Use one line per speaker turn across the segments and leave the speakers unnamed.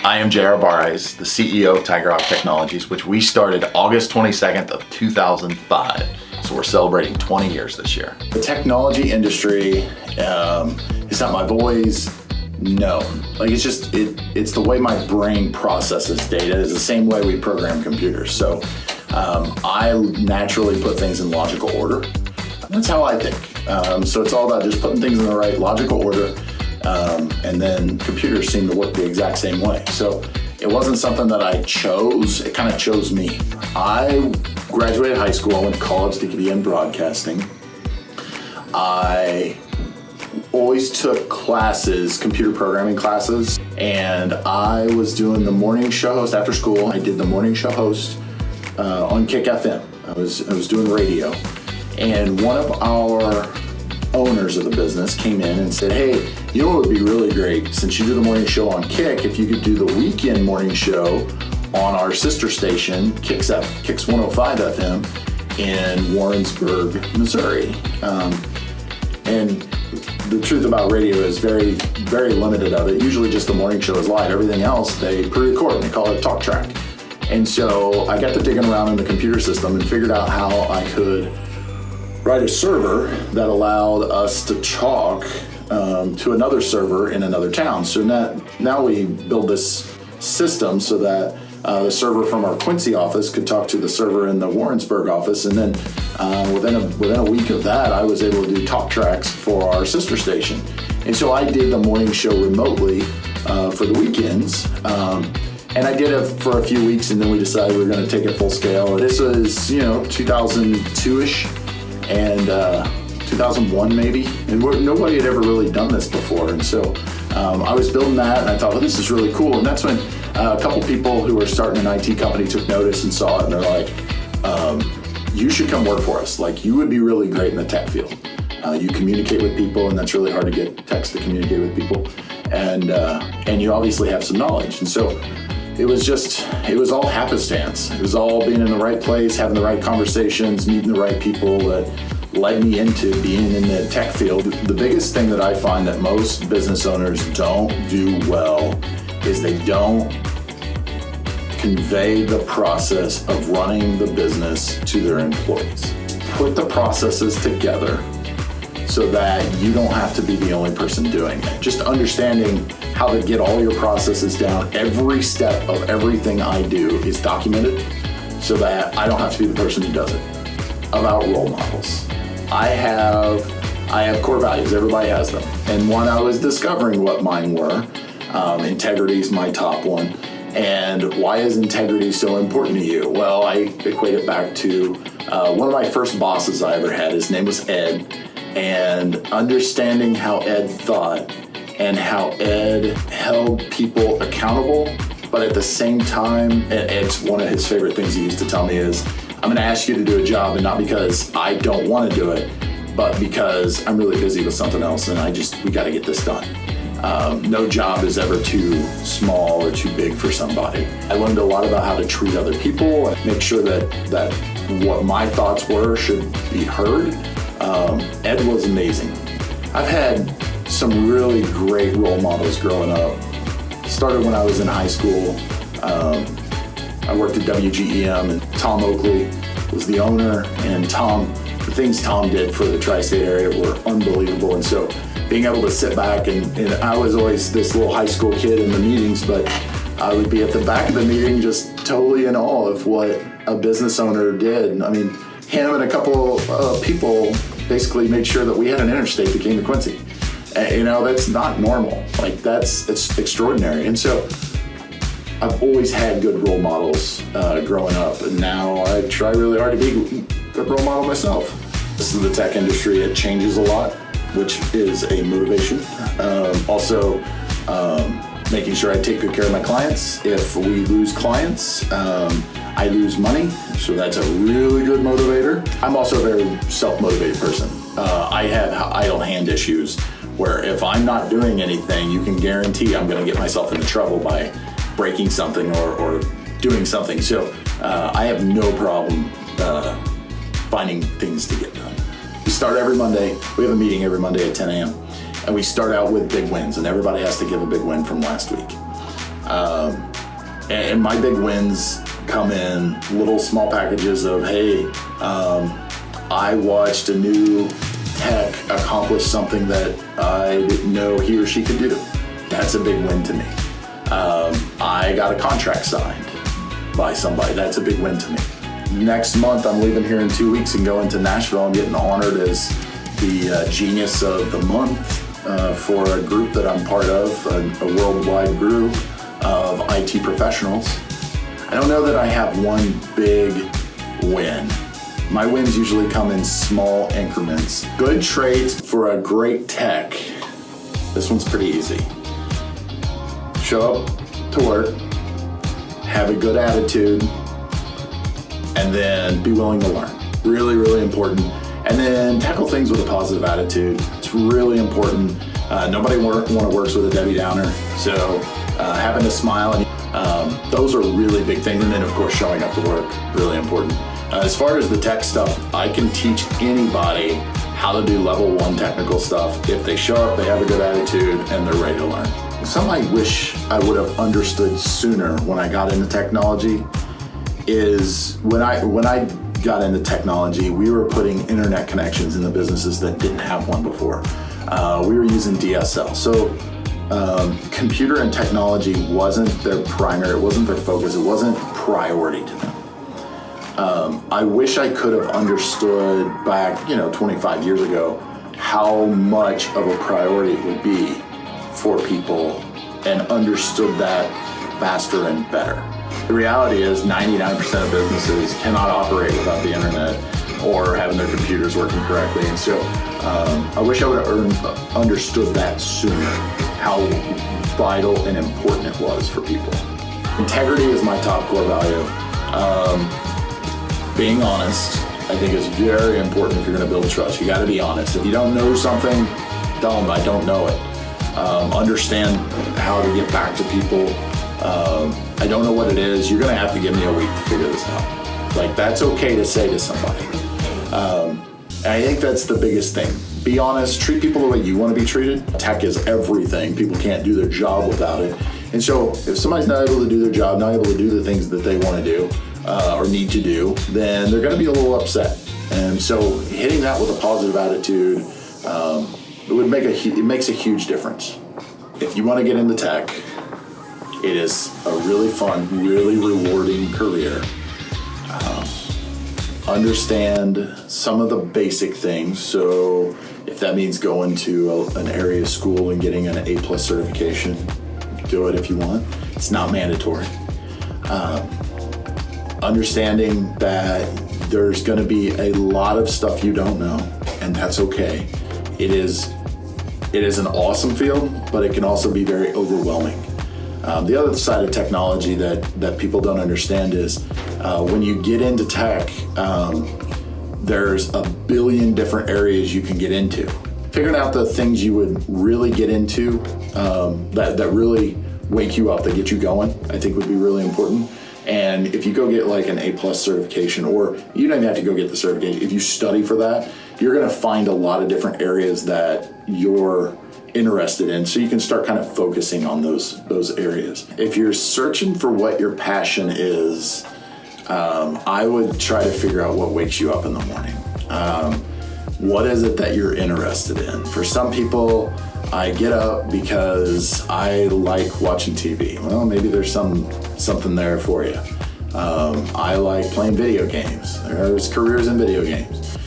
I am JR Bareis, the CEO of TigerHawk Technologies, which we started August 22nd of 2005. So we're celebrating 20 years this year. The technology industry is something I've always known. Like it's the way my brain processes data. It's the same way we program computers. So I naturally put things in logical order. That's how I think. So it's all about just putting things in the right logical order. And then computers seem to work the exact same way. So it wasn't something that I chose, it kind of chose me. I graduated high school, I went to college to be in broadcasting. I always took classes, computer programming classes, and I was doing the morning show host after school. I did the morning show host on Kick FM. I was doing radio. And one of our owners of the business came in and said, hey, you know what would be really great, since you do the morning show on Kick, if you could do the weekend morning show on our sister station, Kick's 105 FM in Warrensburg, Missouri. And the truth about radio is very, very limited of it. Usually just the morning show is live. Everything else they pre-record and they call it talk track. And so I got to digging around in the computer system and figured out how I could write a server that allowed us to talk to another server in another town. So now we build this system so that the server from our Quincy office could talk to the server in the Warrensburg office, and then within a week of that, I was able to do talk tracks for our sister station. And so I did the morning show remotely for the weekends. And I did it for a few weeks, and then we decided we were going to take it full scale. This was, 2002-ish. And 2001 maybe, and nobody had ever really done this before. And so I was building that, and I thought, well, this is really cool. And that's when a couple people who were starting an IT company took notice and saw it, and they're like, you should come work for us. Like, you would be really great in the tech field. You communicate with people, and that's really hard to get techs to communicate with people. And you obviously have some knowledge. And so it was all happenstance. It was all being in the right place, having the right conversations, meeting the right people that led me into being in the tech field. The biggest thing that I find that most business owners don't do well is they don't convey the process of running the business to their employees. Put the processes together so that you don't have to be the only person doing it. Just understanding how to get all your processes down. Every step of everything I do is documented so that I don't have to be the person who does it. About role models. I have core values, everybody has them. And one, I was discovering what mine were. Integrity is my top one. And why is integrity so important to you? Well, I equate it back to one of my first bosses I ever had. His name was Ed. And understanding how Ed thought and how Ed held people accountable, but at the same time, and Ed's one of his favorite things he used to tell me is, I'm gonna ask you to do a job, and not because I don't wanna do it, but because I'm really busy with something else and we gotta get this done. No job is ever too small or too big for somebody. I learned a lot about how to treat other people and make sure that what my thoughts were should be heard. Ed was amazing. I've had some really great role models growing up. Started when I was in high school. I worked at WGEM, and Tom Oakley was the owner, and the things Tom did for the tri-state area were unbelievable. And so being able to sit back and I was always this little high school kid in the meetings, but I would be at the back of the meeting just totally in awe of what a business owner did. I mean, him and a couple of people basically made sure that we had an interstate that came to Quincy. That's not normal. It's extraordinary. And so I've always had good role models growing up, and now I try really hard to be a good role model myself. This is the tech industry. It changes a lot, which is a motivation. Also, making sure I take good care of my clients. If we lose clients, I lose money, so that's a really good motivator. I'm also a very self-motivated person. I have idle hand issues where if I'm not doing anything, you can guarantee I'm gonna get myself into trouble by breaking something or doing something. So I have no problem finding things to get done. We start every Monday. We have a meeting every Monday at 10 a.m. And we start out with big wins, and everybody has to give a big win from last week. And my big wins come in little small packages of, hey, I watched a new tech accomplish something that I didn't know he or she could do. That's a big win to me. I got a contract signed by somebody. That's a big win to me. Next month, I'm leaving here in 2 weeks and going to Nashville. I'm getting honored as the Genius of the Month for a group that I'm part of, a worldwide group of IT professionals. I don't know that I have one big win. My wins usually come in small increments. Good traits for a great tech. This one's pretty easy. Show up to work, have a good attitude, and then be willing to learn. Really, really important. And then tackle things with a positive attitude. It's really important. Nobody works with a Debbie Downer, so having a smile, and those are really big things. And then, of course, showing up to work, really important. As far as the tech stuff, I can teach anybody how to do level 1 technical stuff if they show up, they have a good attitude, and they're ready to learn. Something I wish I would have understood sooner when I got into technology is when I got into technology, we were putting internet connections in the businesses that didn't have one before. We were using DSL. So computer and technology wasn't their primary, it wasn't their focus, it wasn't priority to them. I wish I could have understood back, 25 years ago, how much of a priority it would be for people and understood that faster and better. The reality is 99% of businesses cannot operate without the internet or having their computers working correctly. And so I wish I would have understood that sooner, how vital and important it was for people. Integrity is my top core value. Being honest, I think, is very important if you're going to build trust. You got to be honest. If you don't know something, tell them I don't know it. Understand how to get back to people. I don't know what it is. You're going to have to give me a week to figure this out. Like, that's okay to say to somebody. I think that's the biggest thing. Be honest, treat people the way you want to be treated. Tech is everything. People can't do their job without it. And so if somebody's not able to do their job, not able to do the things that they want to do or need to do, then they're going to be a little upset. And so hitting that with a positive attitude, it makes a huge difference. If you want to get into tech, it is a really fun, really rewarding career. Understand some of the basic things. So if that means going to an area of school and getting an A+ certification, do it if you want. It's not mandatory. Understanding that there's going to be a lot of stuff you don't know, and that's okay. It is an awesome field, but it can also be very overwhelming. The other side of technology that people don't understand is when you get into tech, there's a billion different areas you can get into. Figuring out the things you would really get into that really wake you up, that get you going, I think would be really important. And if you go get like an A+ certification, or you don't even have to go get the certification, if you study for that, you're going to find a lot of different areas that you're interested in, so you can start kind of focusing on those areas. If you're searching for what your passion is, I would try to figure out what wakes you up in the morning. What is it that you're interested in? For some people, I get up because I like watching TV. Well, maybe there's something there for you. I like playing video games. There's careers in video games.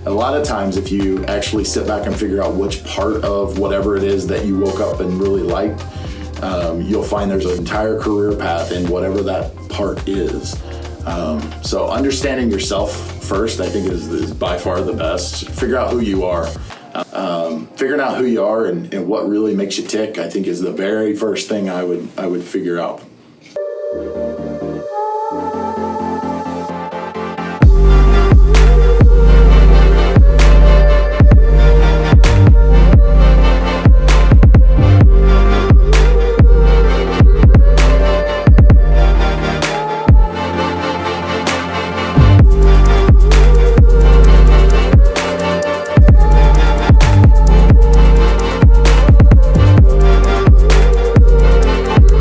A lot of times, if you actually sit back and figure out which part of whatever it is that you woke up and really liked, you'll find there's an entire career path in whatever that part is. So understanding yourself first, I think, is by far the best. Figure out who you are. Figuring out who you are and what really makes you tick, I think, is the very first thing I would figure out.